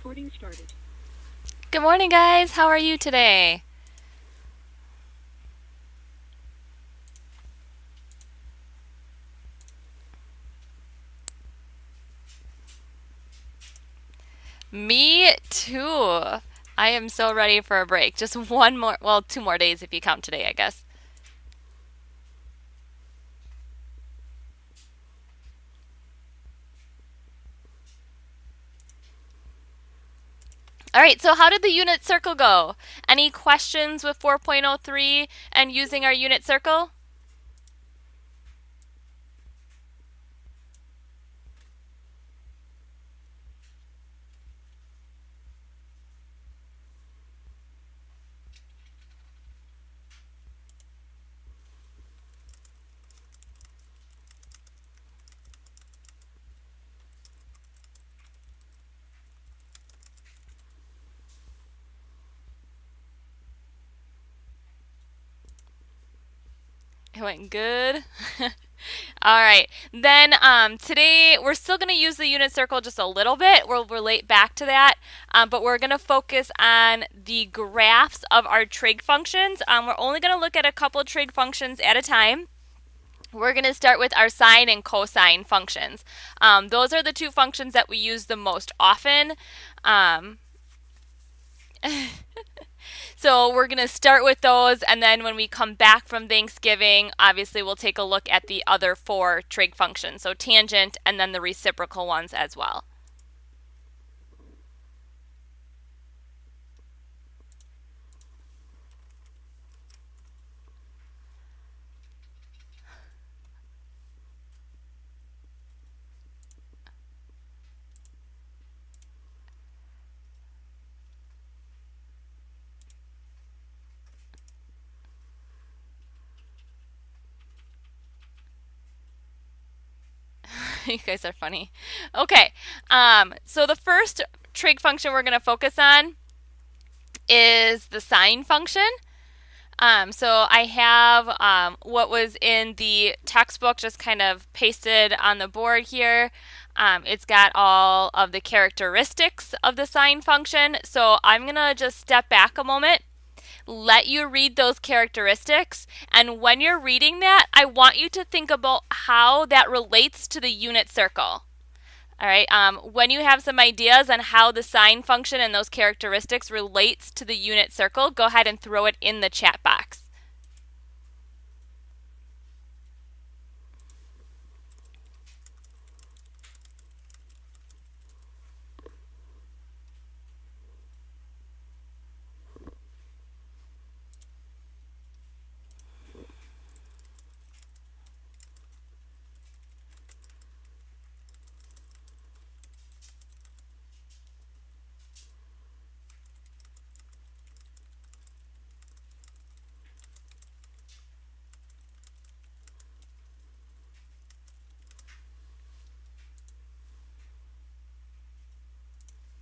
Recording started. Good morning, guys. How are you today? Me too. I am so ready for a break. Just one more, well, 2 more days if you count today, I guess. All right, so how did the unit circle go? Any questions with 4.03 and using our unit circle? It went good. All right. Then today we're still going to use the unit circle just a little bit. We'll relate back to that, but we're going to focus on the graphs of our trig functions. We're only going to look at a couple of trig functions at a time. We're going to start with our sine and cosine functions. Those are the two functions that we use the most often. Um, So we're going to start with those, and then when we come back from Thanksgiving, obviously we'll take a look at the other four trig functions, so tangent and then the reciprocal ones as well. You guys are funny. Okay, so the first trig function we're going to focus on is the sine function. So I have what was in the textbook just kind of pasted on the board here. It's got all of the characteristics of the sine function. So I'm going to just step back a moment, let you read those characteristics. And when you're reading that, I want you to think about how that relates to the unit circle. All right. When you have some ideas on how the sine function and those characteristics relates to the unit circle, go ahead and throw it in the chat box.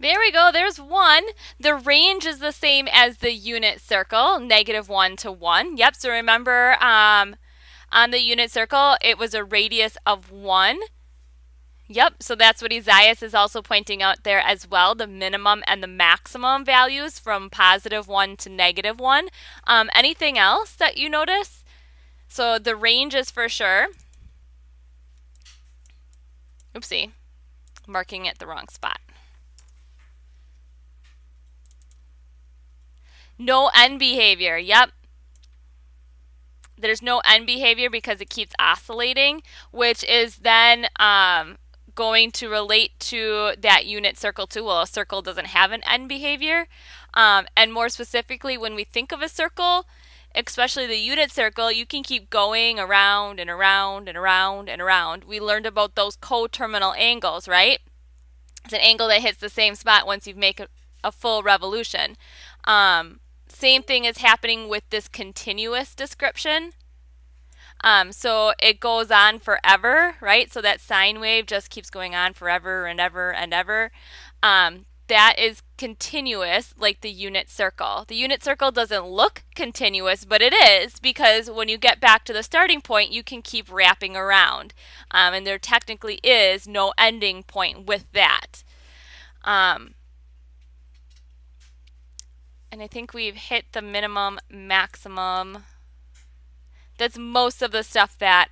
There we go. There's one. The range is the same as the unit circle, -1 to 1. Yep. So remember, on the unit circle, it was a radius of 1. Yep. So that's what Isaias is also pointing out there as well, the minimum and the maximum values from +1 to -1. Anything else that you notice? So the range is for sure. Oopsie. Marking it the wrong spot. No end behavior. Yep. There's no end behavior because it keeps oscillating, which is then going to relate to that unit circle too. Well, a circle doesn't have an end behavior. And more specifically, when we think of a circle, especially the unit circle, you can keep going around and around and around and around. We learned about those coterminal angles, right? It's an angle that hits the same spot once you make a full revolution. Same thing is happening with this continuous description. So it goes on forever, right? So that sine wave just keeps going on forever and ever and ever. That is continuous, like the unit circle. The unit circle doesn't look continuous, but it is, because when you get back to the starting point, you can keep wrapping around. And there technically is no ending point with that. Um, And I think we've hit the minimum, maximum. That's most of the stuff that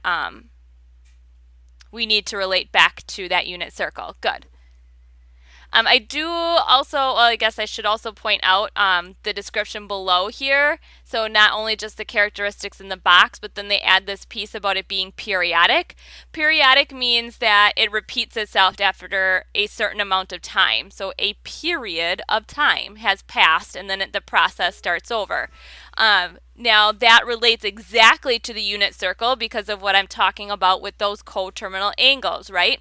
we need to relate back to that unit circle. Good. I do also, well, I guess I should also point out the description below here. So not only just the characteristics in the box, but then they add this piece about it being periodic. Periodic means that it repeats itself after a certain amount of time. So a period of time has passed and then the process starts over. Now that relates exactly to the unit circle because of what I'm talking about with those coterminal angles, right?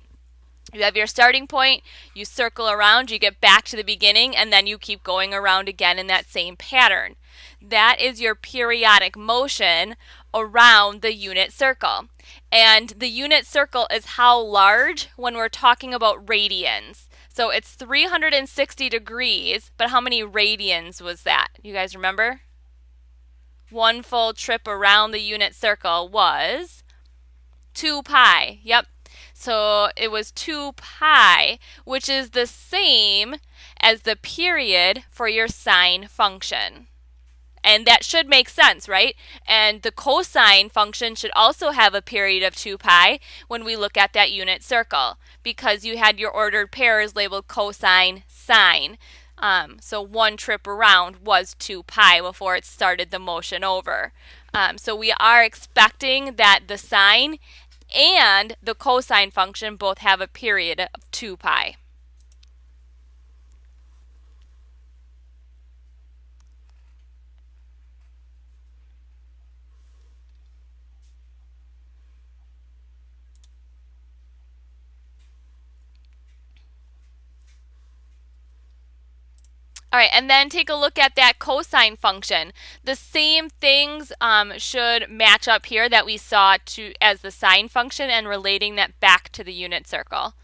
You have your starting point, you circle around, you get back to the beginning, and then you keep going around again in that same pattern. That is your periodic motion around the unit circle. And the unit circle is how large when we're talking about radians. So it's 360 degrees, but how many radians was that? You guys remember? One full trip around the unit circle was 2 pi. Yep. So it was 2 pi, which is the same as the period for your sine function. And that should make sense, right? And the cosine function should also have a period of 2 pi when we look at that unit circle because you had your ordered pairs labeled cosine, sine. So one trip around was 2 pi before it started the motion over. So we are expecting that the sine and the cosine function both have a period of 2 pi. All right, and then take a look at that cosine function. The same things should match up here that we saw as the sine function and relating that back to the unit circle.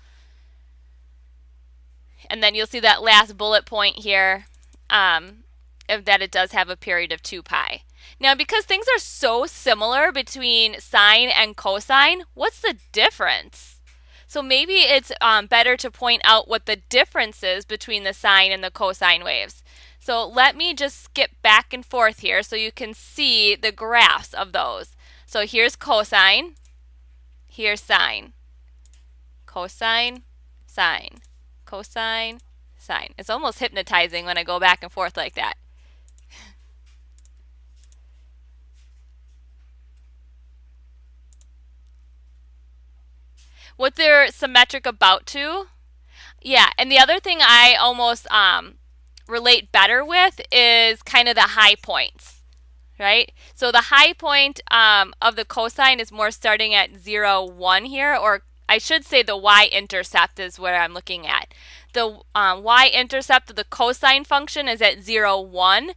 And then you'll see that last bullet point here that it does have a period of 2 pi. Now, because things are so similar between sine and cosine, what's the difference? So maybe it's better to point out what the difference is between the sine and the cosine waves. So let me just skip back and forth here so you can see the graphs of those. So here's cosine, here's sine, cosine, sine, cosine, sine. It's almost hypnotizing when I go back and forth like that. What they're symmetric about too. Yeah, and the other thing I almost relate better with is kind of the high points, right? So the high point of the cosine is more starting at 0, 1 here, or I should say the y-intercept is where I'm looking at. The y-intercept of the cosine function is at 0, 1,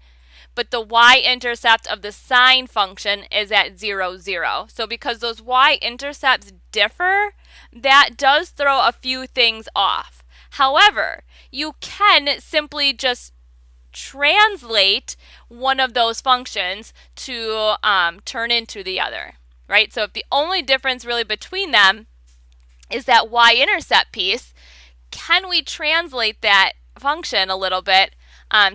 but the y-intercept of the sine function is at 0, 0. So because those y-intercepts differ, that does throw a few things off. However, you can simply just translate one of those functions to turn into the other, right? So if the only difference really between them is that y-intercept piece, can we translate that function a little bit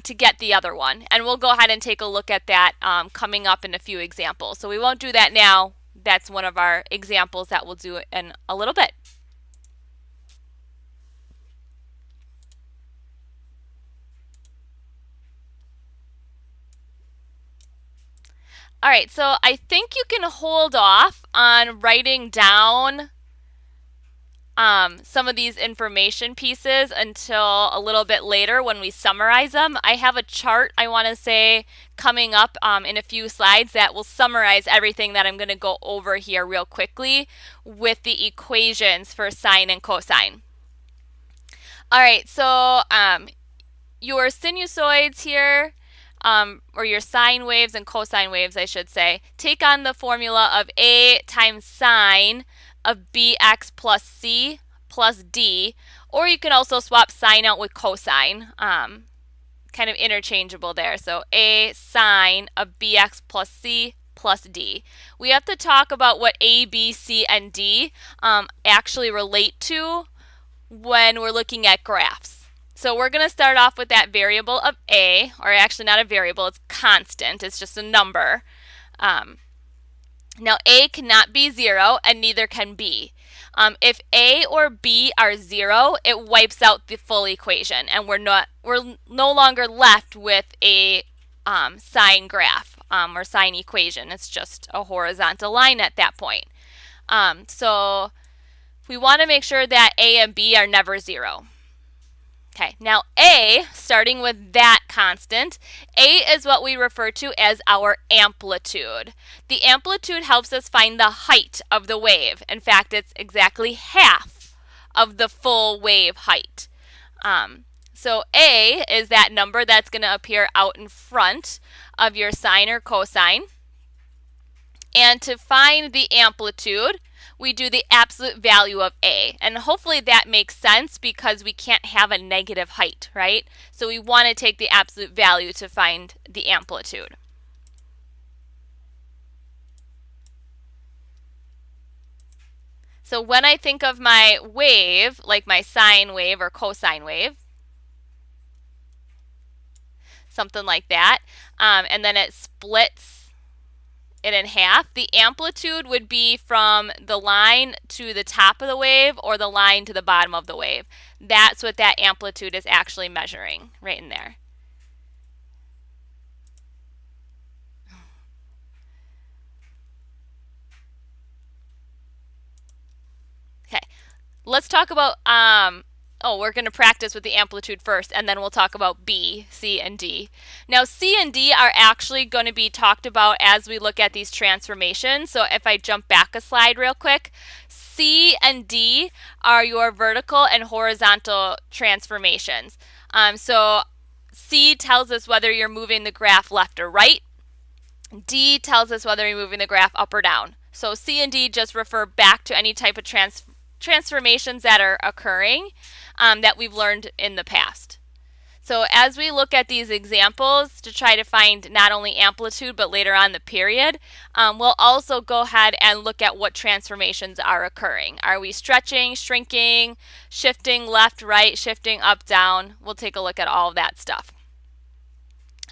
to get the other one? And we'll go ahead and take a look at that coming up in a few examples. So we won't do that now. That's one of our examples that we'll do in a little bit. All right, so I think you can hold off on writing down some of these information pieces until a little bit later when we summarize them. I have a chart, I want to say, coming up in a few slides that will summarize everything that I'm going to go over here real quickly with the equations for sine and cosine. All right, so your sinusoids here, or your sine waves and cosine waves, I should say, take on the formula of A times sine of bx plus c plus d, or you can also swap sine out with cosine, kind of interchangeable there. So A sine of bx plus c plus d. We have to talk about what A, B, C, and D actually relate to when we're looking at graphs. so we're going to start off with that variable of A, or actually not a variable, it's constant, it's just a number. Now A cannot be 0 and neither can B. If A or B are 0, it wipes out the full equation and we're no longer left with a sine graph or sine equation. It's just a horizontal line at that point. So we want to make sure that A and B are never 0. Okay, now A, starting with that constant, A is what we refer to as our amplitude. The amplitude helps us find the height of the wave. In fact, it's exactly half of the full wave height. So A is that number that's going to appear out in front of your sine or cosine. And to find the amplitude, we do the absolute value of A. And hopefully that makes sense because we can't have a negative height, right? So we want to take the absolute value to find the amplitude. So when I think of my wave, like my sine wave or cosine wave, something like that, and then it splits it in half, the amplitude would be from the line to the top of the wave or the line to the bottom of the wave. That's what that amplitude is actually measuring right in there. Okay, let's talk about we're going to practice with the amplitude first, and then we'll talk about B, C, and D. Now, C and D are actually going to be talked about as we look at these transformations. So if I jump back a slide real quick, C and D are your vertical and horizontal transformations. So C tells us whether you're moving the graph left or right. D tells us whether you're moving the graph up or down. So C and D just refer back to any type of transformations that are occurring that we've learned in the past. So as we look at these examples to try to find not only amplitude but later on the period, we'll also go ahead and look at what transformations are occurring. Are we stretching, shrinking, shifting left, right, shifting up, down? We'll take a look at all of that stuff.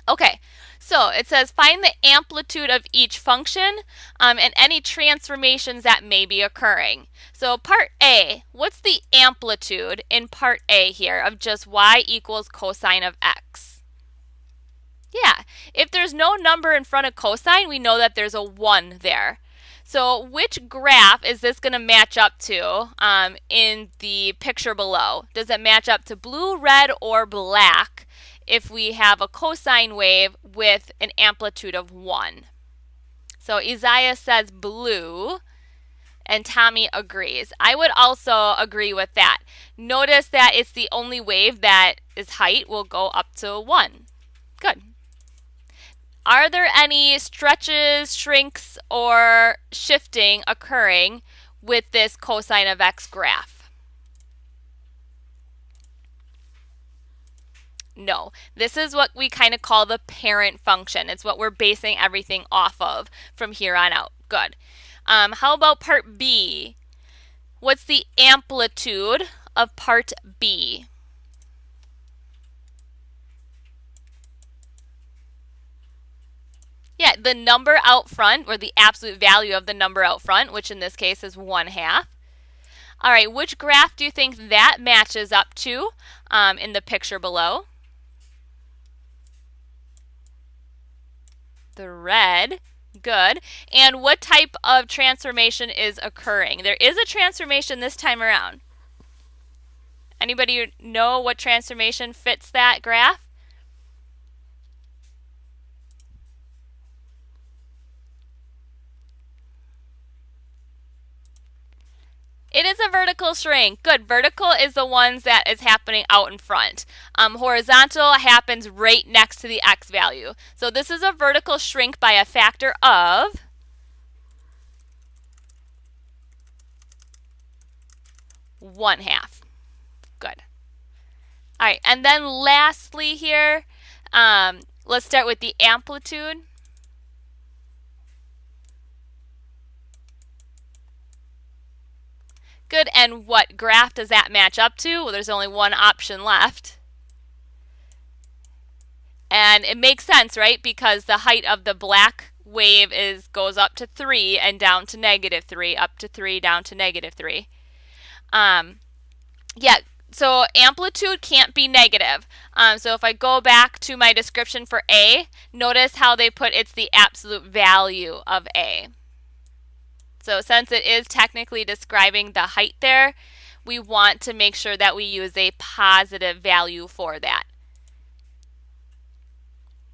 Okay, so it says find the amplitude of each function and any transformations that may be occurring. So part A, what's the amplitude in part A here of just y equals cosine of x? Yeah, if there's no number in front of cosine, we know that there's a 1 there. So which graph is this going to match up to in the picture below? Does it match up to blue, red, or black if we have a cosine wave with an amplitude of 1? So Isaiah says blue, and Tommy agrees. I would also agree with that. Notice that it's the only wave that its height will go up to 1. Good. Are there any stretches, shrinks, or shifting occurring with this cosine of x graph? No. This is what we kind of call the parent function. It's what we're basing everything off of from here on out. Good. How about part B? What's the amplitude of part B? Yeah, the number out front, or the absolute value of the number out front, which in this case is 1/2. All right, which graph do you think that matches up to in the picture below? The red. Good. And what type of transformation is occurring? There is a transformation this time around. Anybody know what transformation fits that graph? It is a vertical shrink. Good. Vertical is the ones that is happening out in front. Horizontal happens right next to the x value. So this is a vertical shrink by a factor of 1/2. Good. All right, and then lastly here, let's start with the amplitude. Good, and what graph does that match up to? Well, there's only one option left. And it makes sense, right? Because the height of the black wave goes up to 3 and down to -3, up to 3, down to -3. Yeah, so amplitude can't be negative. So if I go back to my description for A, notice how they put it's the absolute value of A. So since it is technically describing the height there, we want to make sure that we use a positive value for that.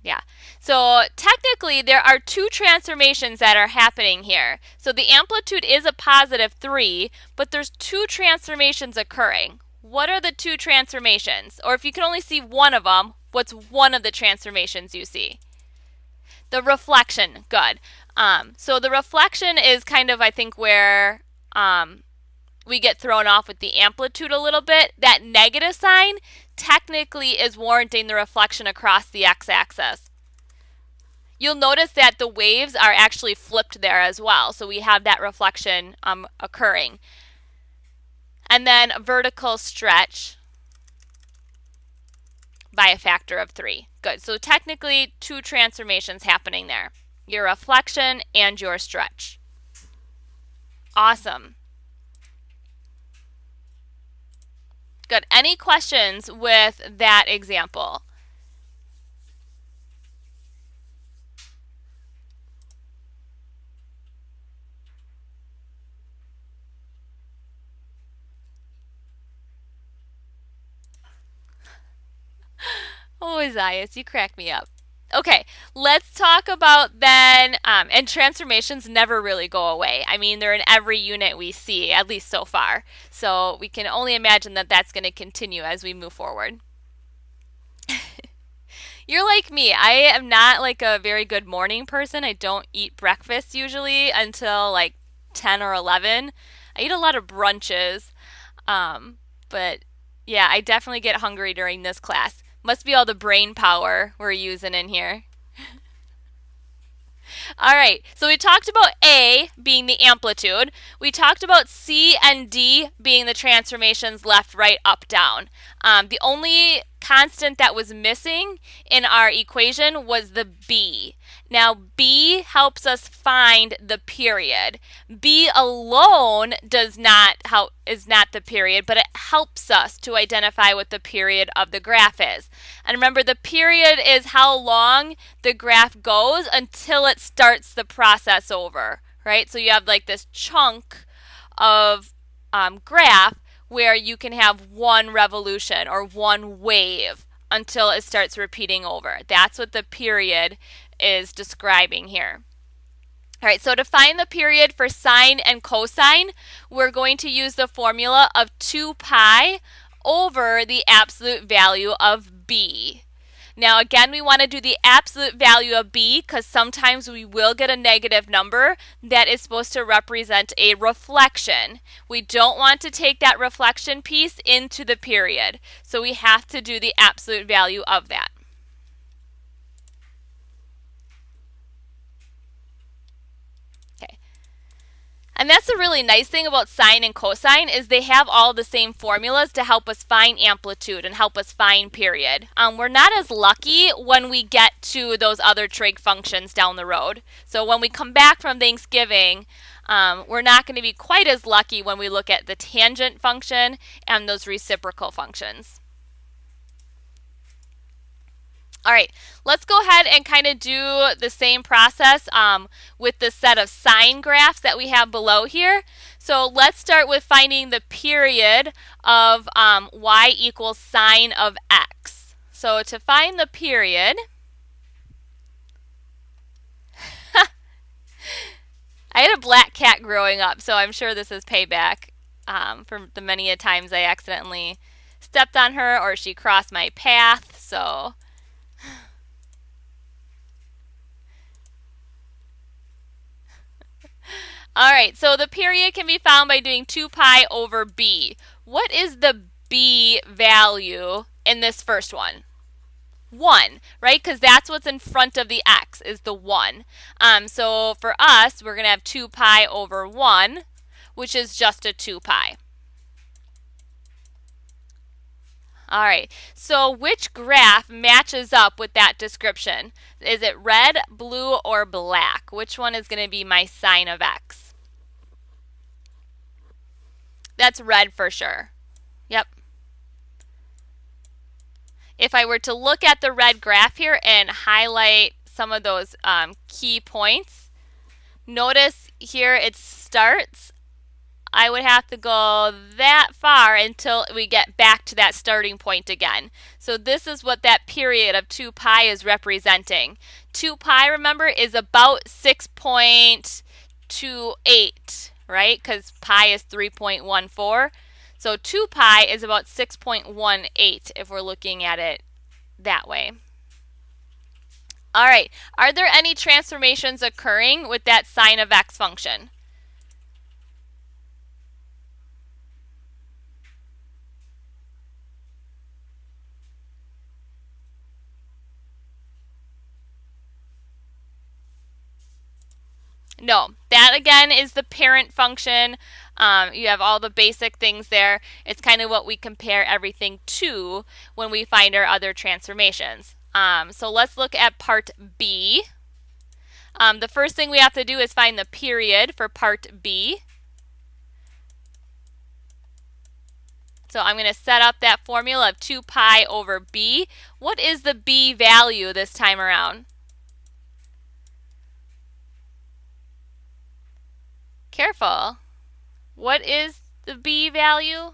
Yeah. So technically there are two transformations that are happening here. So the amplitude is a +3, but there's two transformations occurring. What are the two transformations? Or if you can only see one of them, what's one of the transformations you see? The reflection. Good. So the reflection is kind of, I think, where we get thrown off with the amplitude a little bit. That negative sign technically is warranting the reflection across the x-axis. You'll notice that the waves are actually flipped there as well. So we have that reflection occurring. And then vertical stretch by a factor of 3. Good. So technically two transformations happening there. Your reflection and your stretch. Awesome. Good. Any questions with that example? Oh, Isaias, you crack me up. Okay, let's talk about then, and transformations never really go away. I mean, they're in every unit we see, at least so far. So we can only imagine that that's going to continue as we move forward. You're like me. I am not like a very good morning person. I don't eat breakfast usually until like 10 or 11. I eat a lot of brunches. But yeah, I definitely get hungry during this class. Must be all the brain power we're using in here. All right, so we talked about A being the amplitude. We talked about C and D being the transformations left, right, up, down. The only constant that was missing in our equation was the B. Now, B helps us find the period. B alone is not the period, but it helps us to identify what the period of the graph is. And remember, the period is how long the graph goes until it starts the process over, right? So you have like this chunk of graph where you can have one revolution or one wave until it starts repeating over. That's what the period is describing here. All right, so to find the period for sine and cosine, we're going to use the formula of 2 pi over the absolute value of b. Now again, we want to do the absolute value of b because sometimes we will get a negative number that is supposed to represent a reflection. We don't want to take that reflection piece into the period, so we have to do the absolute value of that. And that's the really nice thing about sine and cosine is they have all the same formulas to help us find amplitude and help us find period. We're not as lucky when we get to those other trig functions down the road. So when we come back from Thanksgiving, we're not going to be quite as lucky when we look at the tangent function and those reciprocal functions. All right, let's go ahead and kind of do the same process with the set of sine graphs that we have below here. So let's start with finding the period of y equals sine of x. So to find the period, I had a black cat growing up, so I'm sure this is payback for the many a times I accidentally stepped on her or she crossed my path, so... All right, so the period can be found by doing 2 pi over b. What is the b value in this first one? 1, right? Because that's what's in front of the x is the 1. So for us, we're going to have 2 pi over 1, which is just a 2 pi. All right. So which graph matches up with that description? Is it red, blue, or black? Which one is going to be my sine of x? That's red for sure. Yep. If I were to look at the red graph here and highlight some of those key points, notice here it starts. I would have to go that far until we get back to that starting point again. So this is what that period of 2 pi is representing. 2 pi, remember, is about 6.28, right? Because pi is 3.14. So 2 pi is about 6.18 if we're looking at it that way. All right, are there any transformations occurring with that sine of x function? No, that again is the parent function. You have all the basic things there. It's kind of what we compare everything to when we find our other transformations. So let's look at part B. The first thing we have to do is find the period for part B. So I'm going to set up that formula of 2 pi over b. What is the b value this time around? Careful. What is the b value?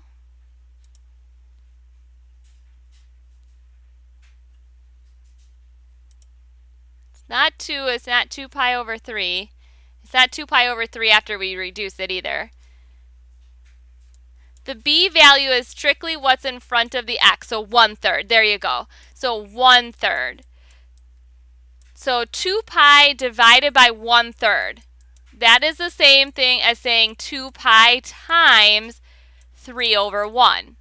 It's not 2, it's not 2 pi over 3. It's not 2 pi over 3 after we reduce it either. The b value is strictly what's in front of the x, so 1/3. There you go. So 1/3. So 2 pi divided by 1/3. That is the same thing as saying 2 pi times 3 over 1.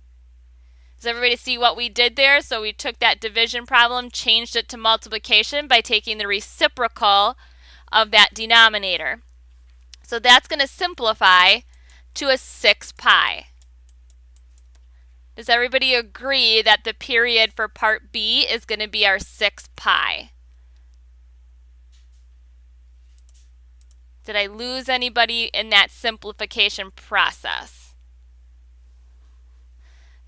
Does everybody see what we did there? So we took that division problem, changed it to multiplication by taking the reciprocal of that denominator. So that's going to simplify to a 6 pi. Does everybody agree that the period for part B is going to be our 6 pi? Did I lose anybody in that simplification process?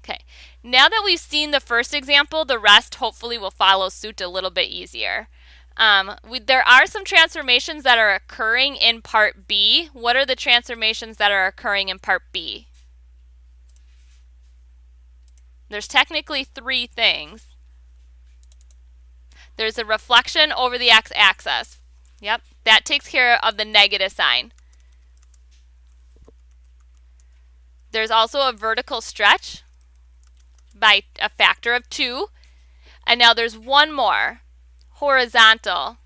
Okay, now that we've seen the first example, the rest hopefully will follow suit a little bit easier. There are some transformations that are occurring in part B. What are the transformations that are occurring in part B? There's technically 3 things. There's a reflection over the x-axis. Yep, that takes care of the negative sign. There's also a vertical stretch by a factor of 2. And now there's one more, horizontal.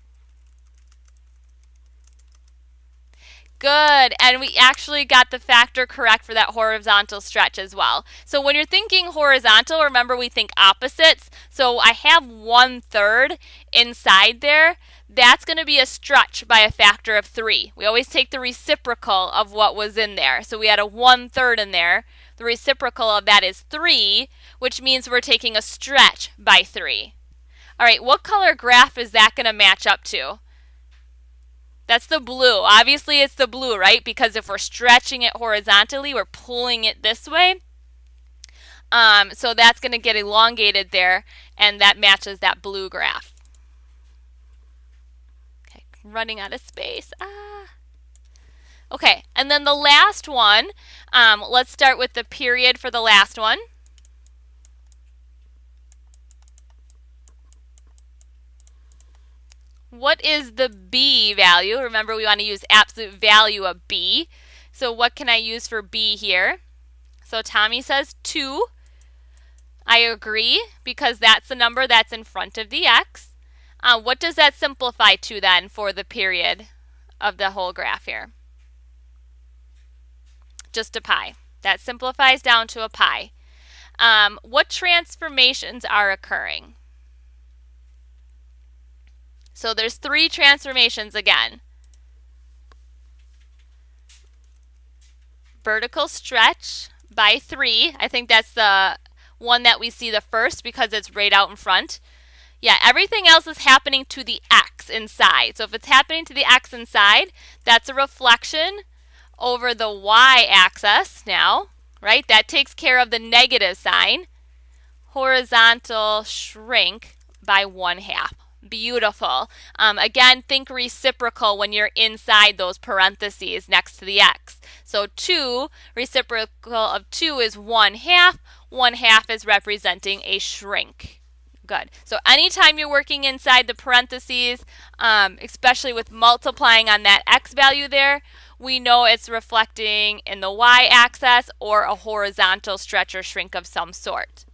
Good, and we actually got the factor correct for that horizontal stretch as well. So when you're thinking horizontal, remember we think opposites. So I have 1/3 inside there. That's going to be a stretch by a factor of 3. We always take the reciprocal of what was in there. So we had a 1/3 in there. The reciprocal of that is 3, which means we're taking a stretch by 3. All right, what color graph is that going to match up to? That's the blue. Obviously, it's the blue, right? Because if we're stretching it horizontally, we're pulling it this way. So that's going to get elongated there, and that matches that blue graph. Okay, running out of space. Okay, and then the last one, let's start with the period for the last one. What is the b value? Remember, we want to use absolute value of b. So what can I use for b here? So Tommy says 2. I agree, because that's the number that's in front of the x. What does that simplify to then for the period of the whole graph here? Just a pi. That simplifies down to a pi. What transformations are occurring? So there's 3 transformations again. Vertical stretch by 3. I think that's the one that we see the first because it's right out in front. Yeah, everything else is happening to the x inside. So if it's happening to the x inside, that's a reflection over the y-axis now, right? That takes care of the negative sign. Horizontal shrink by 1/2. Beautiful. Again, think reciprocal when you're inside those parentheses next to the x. So 2, reciprocal of 2 is 1/2. 1/2 is representing a shrink. Good. So anytime you're working inside the parentheses, especially with multiplying on that x value there, we know it's reflecting in the y-axis or a horizontal stretch or shrink of some sort.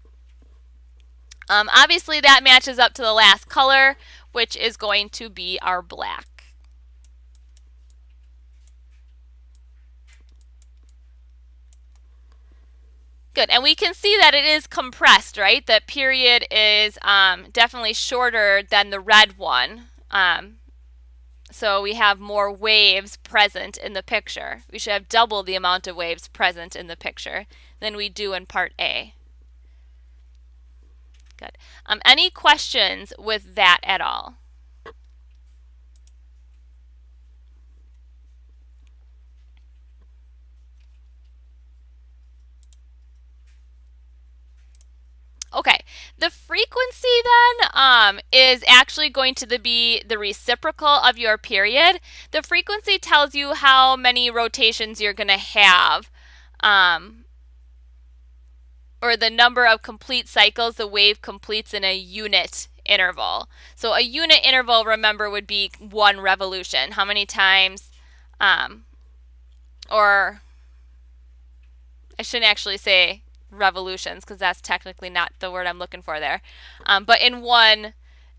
Obviously that matches up to the last color, which is going to be our black. Good, and we can see that it is compressed, right? The period is definitely shorter than the red one. So we have more waves present in the picture. We should have double the amount of waves present in the picture than we do in part A. Good. Any questions with that at all? Okay, the frequency then is actually going to be the reciprocal of your period. The frequency tells you how many rotations you're going to have, or the number of complete cycles the wave completes in a unit interval. So a unit interval, remember, would be 1 revolution. How many times, or I shouldn't actually say revolutions because that's technically not the word I'm looking for there, but in one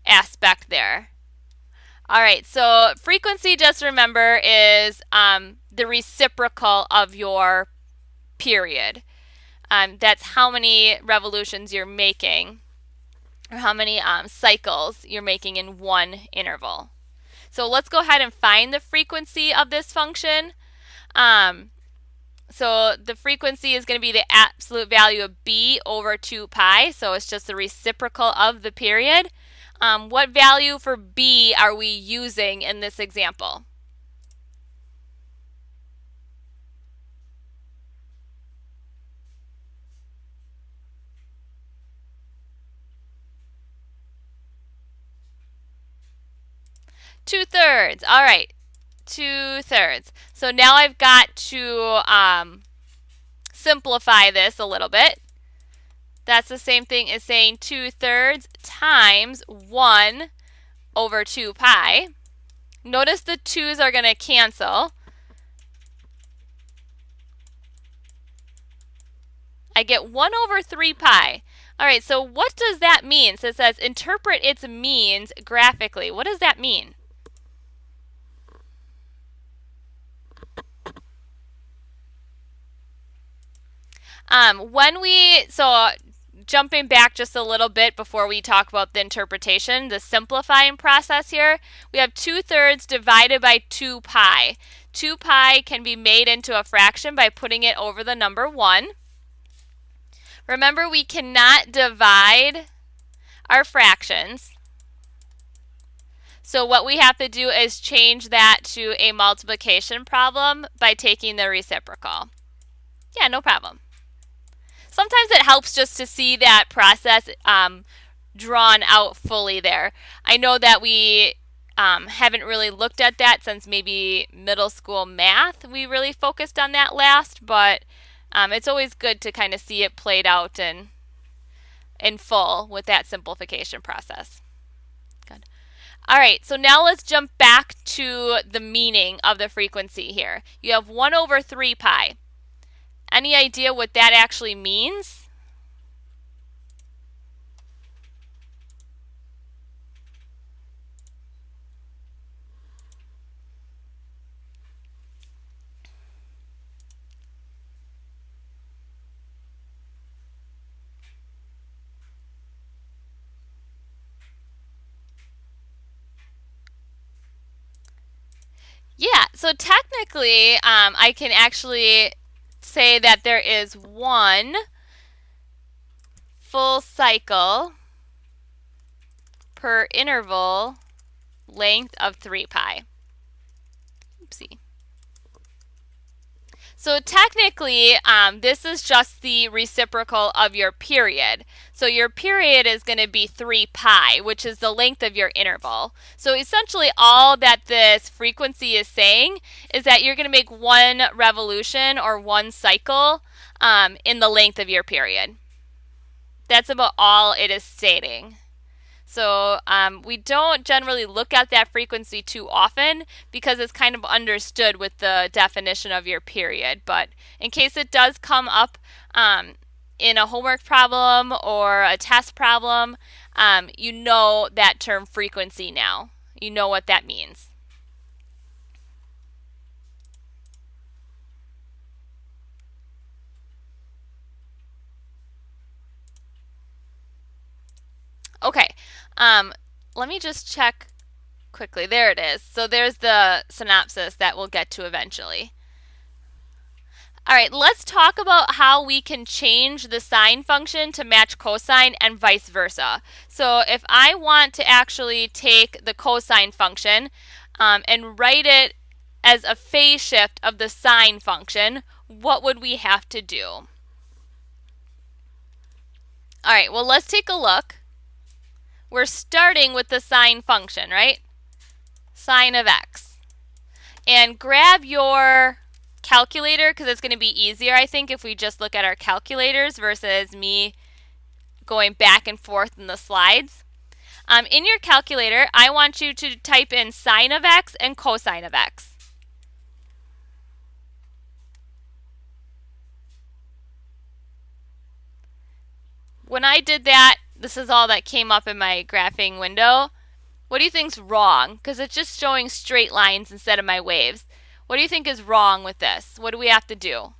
aspect there. All right, so frequency, just remember, is the reciprocal of your period. That's how many revolutions you're making, or how many cycles you're making in one interval. So let's go ahead and find the frequency of this function. So the frequency is going to be the absolute value of b over 2 pi, so it's just the reciprocal of the period. What value for b are we using in this example? Two-thirds. All right, 2/3. So now I've got to simplify this a little bit. That's the same thing as saying 2/3 times 1 over 2 pi. Notice the 2's are going to cancel. I get 1 over 3 pi. All right, so what does that mean? So it says interpret its means graphically. What does that mean? So jumping back just a little bit before we talk about the interpretation, the simplifying process here, we have 2/3 divided by 2 pi. 2 pi can be made into a fraction by putting it over the number 1. Remember, we cannot divide our fractions. So what we have to do is change that to a multiplication problem by taking the reciprocal. Yeah, no problem. Sometimes it helps just to see that process drawn out fully there. I know that we haven't really looked at that since maybe middle school math. We really focused on that last, but it's always good to kind of see it played out in full with that simplification process. Good. All right, so now let's jump back to the meaning of the frequency here. You have 1 over 3 pi. Any idea what that actually means? Yeah, so technically, I can actually say that there is one full cycle per interval length of 3 pi. Oopsie. So technically, this is just the reciprocal of your period. So your period is going to be 3 pi, which is the length of your interval. So essentially all that this frequency is saying is that you're going to make one revolution or one cycle in the length of your period. That's about all it is stating. So we don't generally look at that frequency too often because it's kind of understood with the definition of your period. But in case it does come up in a homework problem or a test problem, you know that term frequency now. You know what that means. Okay, let me just check quickly. There it is. So there's the synopsis that we'll get to eventually. All right, let's talk about how we can change the sine function to match cosine and vice versa. So if I want to actually take the cosine function and write it as a phase shift of the sine function, what would we have to do? All right, well, let's take a look. We're starting with the sine function, right? Sine of x. And grab your calculator because it's going to be easier, I think, if we just look at our calculators versus me going back and forth in the slides. In your calculator, I want you to type in sine of x and cosine of x. When I did that, this is all that came up in my graphing window. What do you think's wrong? Because it's just showing straight lines instead of my waves. What do you think is wrong with this? What do we have to do?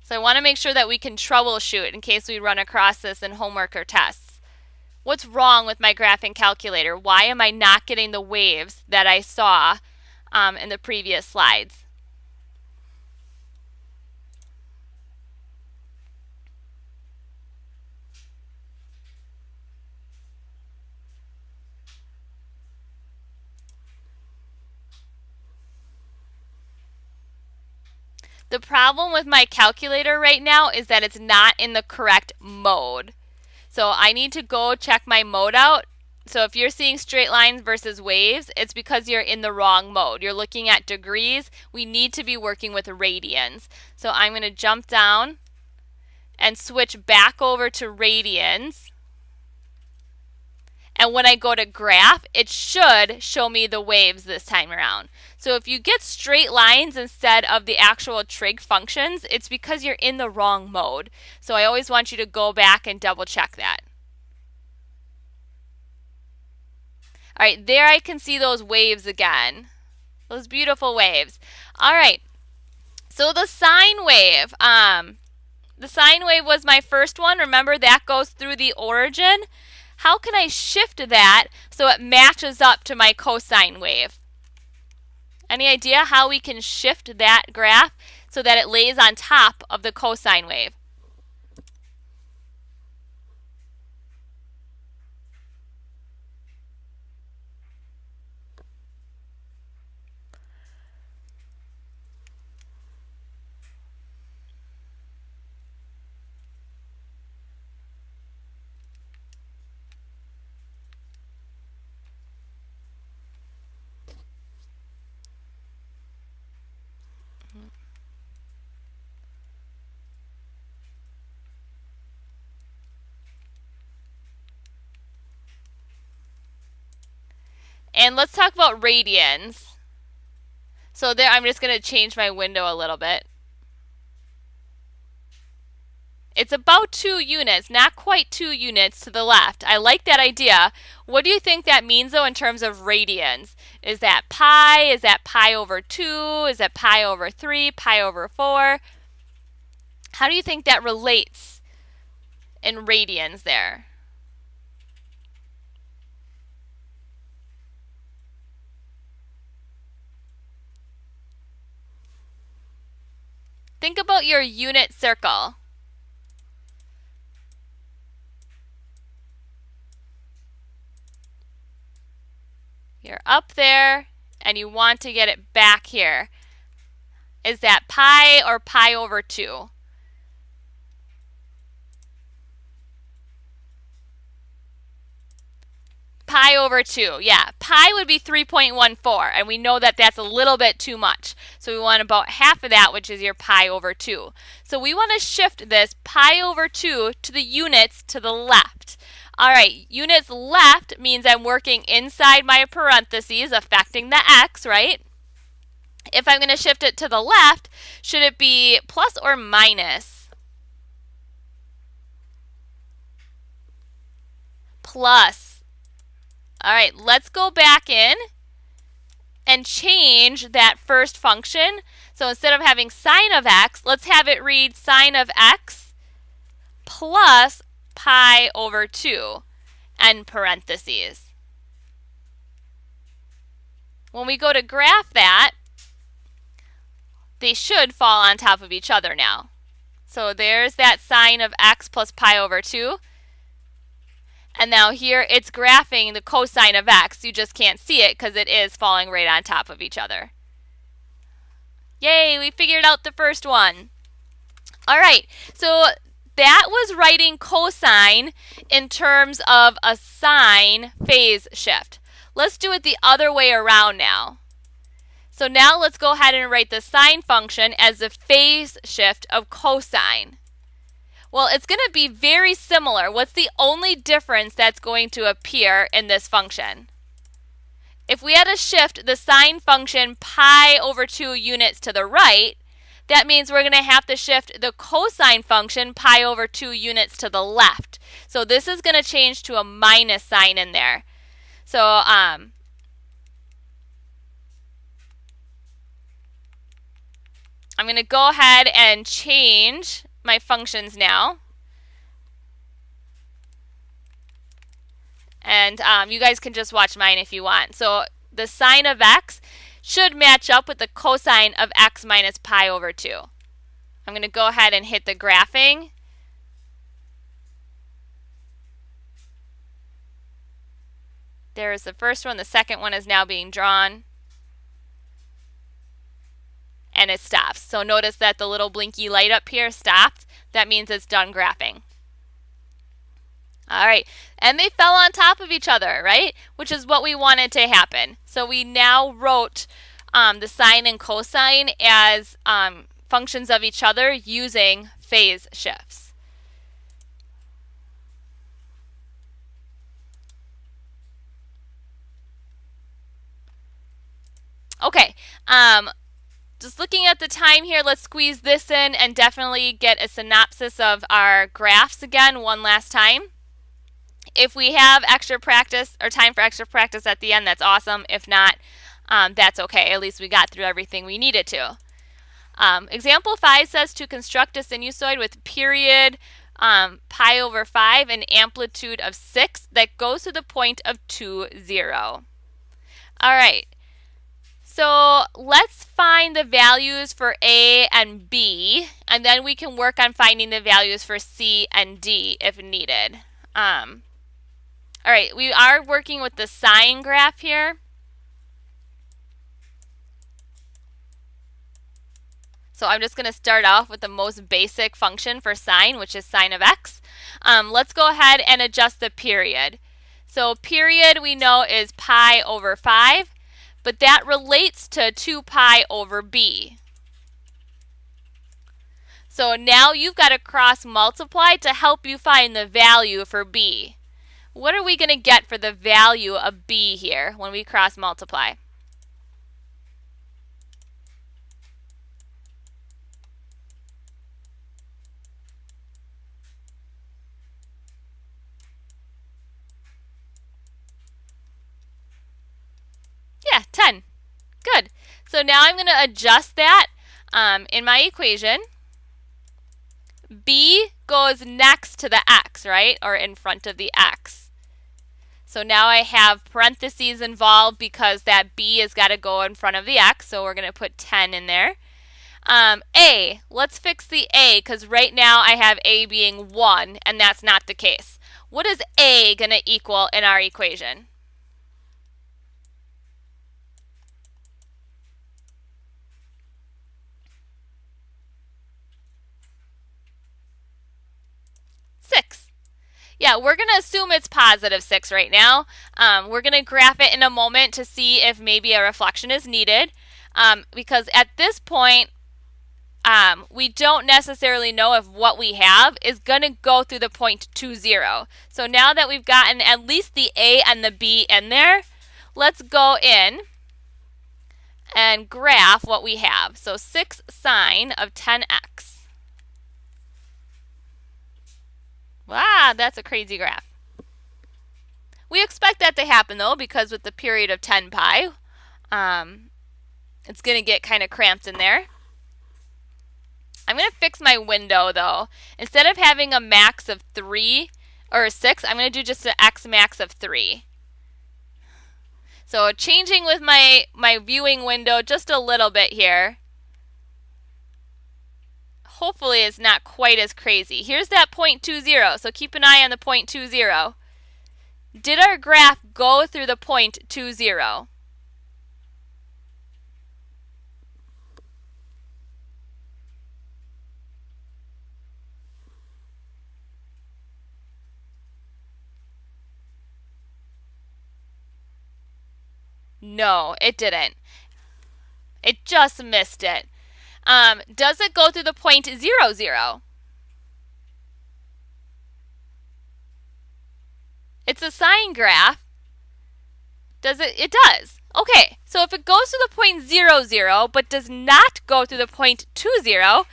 So I want to make sure that we can troubleshoot in case we run across this in homework or tests. What's wrong with my graphing calculator? Why am I not getting the waves that I saw in the previous slides? The problem with my calculator right now is that it's not in the correct mode. So I need to go check my mode out. So if you're seeing straight lines versus waves, it's because you're in the wrong mode. You're looking at degrees. We need to be working with radians. So I'm going to jump down and switch back over to radians. And when I go to graph, it should show me the waves this time around. So if you get straight lines instead of the actual trig functions, it's because you're in the wrong mode. So I always want you to go back and double check that. All right, there I can see those waves again. Those beautiful waves. All right, so the sine wave. The sine wave was my first one. Remember, that goes through the origin. How can I shift that so it matches up to my cosine wave? Any idea how we can shift that graph so that it lays on top of the cosine wave? And let's talk about radians. So there, I'm just going to change my window a little bit. It's about 2 units, not quite 2 units to the left. I like that idea. What do you think that means, though, in terms of radians? Is that pi? Is that pi over 2? Is that pi over 3? Pi over 4? How do you think that relates in radians there? think about your unit circle. You're up there and you want to get it back here. Is that pi or pi over 2? Pi over 2, yeah. Pi would be 3.14, and we know that that's a little bit too much. So we want about half of that, which is your pi over 2. So we want to shift this pi over 2 to the units to the left. All right, units left means I'm working inside my parentheses, affecting the x, right? If I'm going to shift it to the left, should it be plus or minus? Plus. All right, let's go back in and change that first function. So instead of having sine of x, let's have it read sine of x plus pi over 2, end parentheses. When we go to graph that, they should fall on top of each other now. So there's that sine of x plus pi over 2. And now here it's graphing the cosine of x. You just can't see it because it is falling right on top of each other. Yay, we figured out the first one. All right, so that was writing cosine in terms of a sine phase shift. Let's do it the other way around now. So now let's go ahead and write the sine function as the phase shift of cosine. Well, it's going to be very similar. What's the only difference that's going to appear in this function? If we had to shift the sine function pi over 2 units to the right, that means we're going to have to shift the cosine function pi over 2 units to the left. So this is going to change to a minus sign in there. So I'm going to go ahead and change my functions now. And you guys can just watch mine if you want. So the sine of x should match up with the cosine of x minus pi over 2. I'm going to go ahead and hit the graphing. There's the first one. The second one is now being drawn. And it stops. So notice that the little blinky light up here stopped. That means it's done graphing. All right, and they fell on top of each other, right? Which is what we wanted to happen. So we now wrote the sine and cosine as functions of each other using phase shifts. Okay, just looking at the time here, let's squeeze this in and definitely get a synopsis of our graphs again one last time. If we have extra practice or time for extra practice at the end, that's awesome. If not, that's okay. At least we got through everything we needed to. Example 5 says to construct a sinusoid with period pi over 5 and amplitude of 6 that goes to the point of 2, 0. All right. So let's find the values for A and B, and then we can work on finding the values for C and D if needed. All right, we are working with the sine graph here. So I'm just going to start off with the most basic function for sine, which is sine of x. Let's go ahead and adjust the period. So period we know is pi over 5, but that relates to 2 pi over b. So now you've got to cross multiply to help you find the value for b. What are we going to get for the value of b here when we cross multiply? Yeah, 10. Good. So now I'm going to adjust that in my equation. B goes next to the x, right? Or in front of the x. So now I have parentheses involved because that b has got to go in front of the x. So we're going to put 10 in there. A, let's fix the A because right now I have A being 1 and that's not the case. What is A going to equal in our equation? Six. Yeah, we're going to assume it's positive 6 right now. We're going to graph it in a moment to see if maybe a reflection is needed because at this point, we don't necessarily know if what we have is going to go through the point 2, 0. So now that we've gotten at least the A and the B in there, let's go in and graph what we have. So 6 sine of 10x. Wow, that's a crazy graph. We expect that to happen though because with the period of 10 pi, it's going to get kind of cramped in there. I'm going to fix my window though. Instead of having a max of 3 or 6, I'm going to do just an x max of 3. So changing with my viewing window just a little bit here. Hopefully it's not quite as crazy. Here's that point 2, 0, so keep an eye on the point 2, 0. Did our graph go through the point 2, 0? No, it didn't. It just missed it. Does it go through the point 0, 0? It's a sine graph. Does it? It does. Okay, so if it goes through the point 0, 0, but does not go through the point 2, 0,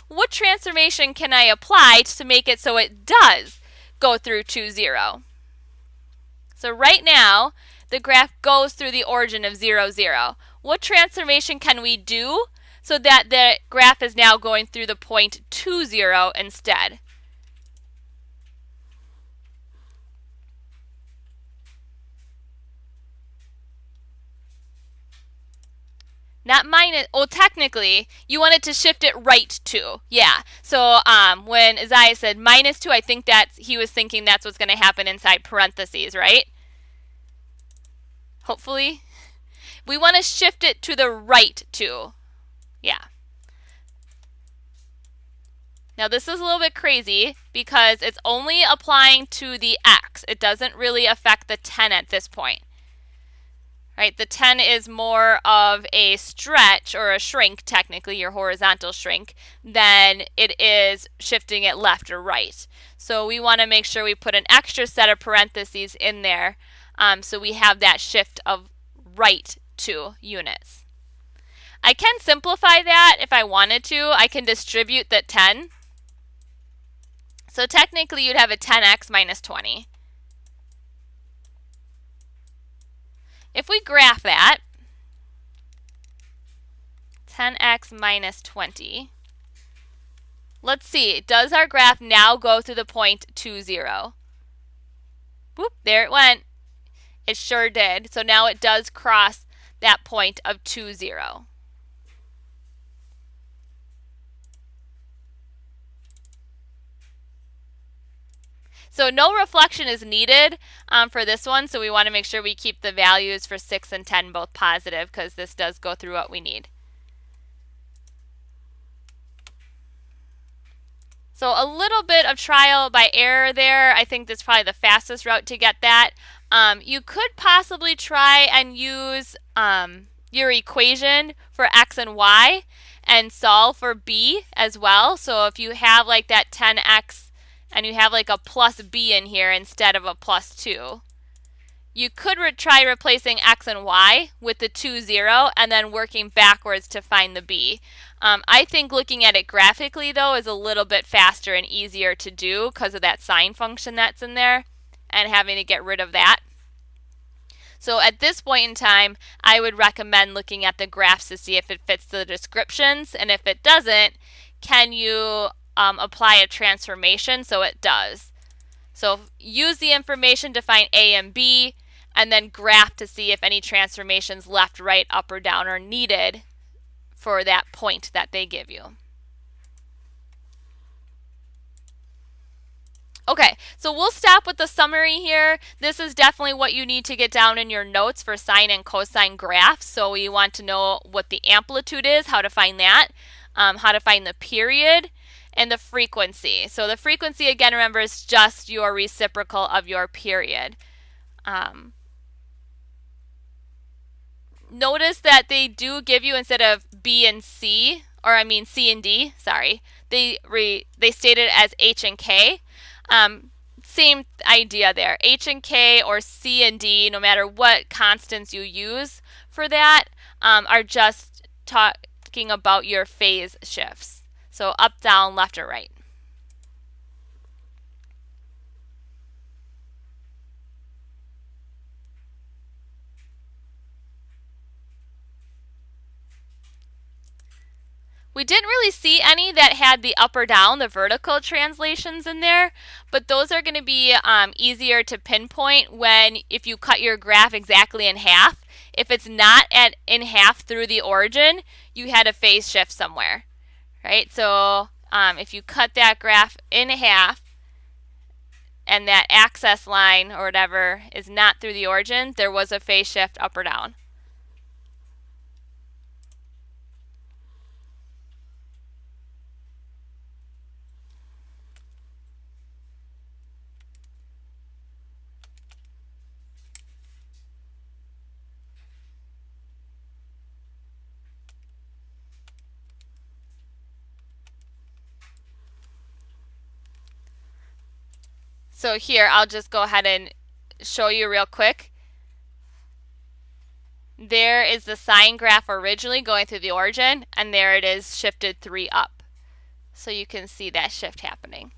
what transformation can I apply to make it so it does go through 2, 0? So right now, the graph goes through the origin of 0, 0. What transformation can we do so that the graph is now going through the point 2, 0 instead? Not minus, well technically, you wanted to shift it right to, yeah. So when Isaiah said minus 2, I think that he was thinking that's what's going to happen inside parentheses, right? Hopefully. We want to shift it to the right to, yeah. Now this is a little bit crazy because it's only applying to the x. It doesn't really affect the 10 at this point. Right, the 10 is more of a stretch or a shrink, technically your horizontal shrink, than it is shifting it left or right. So we want to make sure we put an extra set of parentheses in there so we have that shift of right to units. I can simplify that if I wanted to. I can distribute the 10. So technically you'd have a 10x minus 20. If we graph that, 10x minus 20, let's see, does our graph now go through the point 2, 0? Whoop, there it went. It sure did. So now it does cross that point of 2, 0. So no reflection is needed for this one, so we want to make sure we keep the values for 6 and 10 both positive because this does go through what we need. So a little bit of trial by error there. I think that's probably the fastest route to get that. You could possibly try and use your equation for x and y and solve for b as well. So if you have like that 10x and you have like a plus b in here instead of a plus 2, you could try replacing x and y with the 2, 0 and then working backwards to find the b. I think looking at it graphically though is a little bit faster and easier to do because of that sine function that's in there and having to get rid of that. So at this point in time, I would recommend looking at the graphs to see if it fits the descriptions, and if it doesn't, can you apply a transformation so it does. So use the information to find A and B, and then graph to see if any transformations left, right, up, or down are needed for that point that they give you. Okay, so we'll stop with the summary here. This is definitely what you need to get down in your notes for sine and cosine graphs. So we want to know what the amplitude is, how to find that, how to find the period, and the frequency. So the frequency, again, remember, is just your reciprocal of your period. Notice that they do give you, instead of B and C, or I mean C and D, sorry, they state it as H and K. Same idea there. H and K or C and D, no matter what constants you use for that, are just talking about your phase shifts. So up, down, left, or right. We didn't really see any that had the up or down, the vertical translations in there, but those are going to be easier to pinpoint if you cut your graph exactly in half. If it's not in half through the origin, you had a phase shift somewhere, right? So if you cut that graph in half and that axis line or whatever is not through the origin, there was a phase shift up or down. So here, I'll just go ahead and show you real quick. There is the sine graph originally going through the origin, and there it is shifted 3 up. So you can see that shift happening.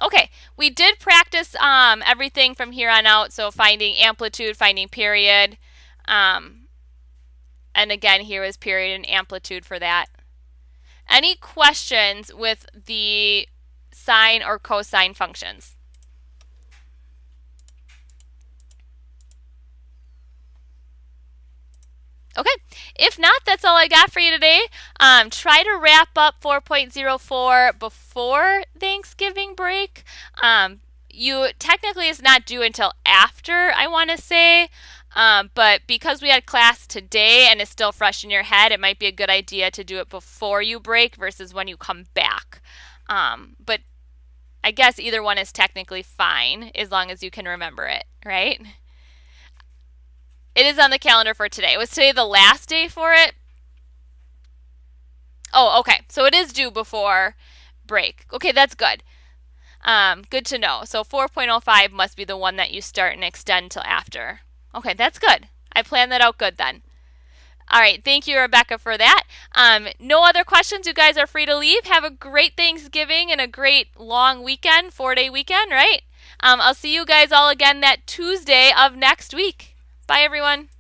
Okay, we did practice everything from here on out, so finding amplitude, finding period, and again, here is period and amplitude for that. Any questions with the sine or cosine functions? Okay, if not, that's all I got for you today. Try to wrap up 4.04 before Thanksgiving break. You technically, it's not due until after, I want to say, but because we had class today and it's still fresh in your head, it might be a good idea to do it before you break versus when you come back. But I guess either one is technically fine as long as you can remember it, right? It is on the calendar for today. Was today the last day for it? Oh, okay. So it is due before break. Okay, that's good. Good to know. So 4.05 must be the one that you start and extend till after. Okay, that's good. I planned that out good then. All right, thank you, Rebecca, for that. No other questions. You guys are free to leave. Have a great Thanksgiving and a great long weekend, 4-day weekend, right? I'll see you guys all again that Tuesday of next week. Bye, everyone.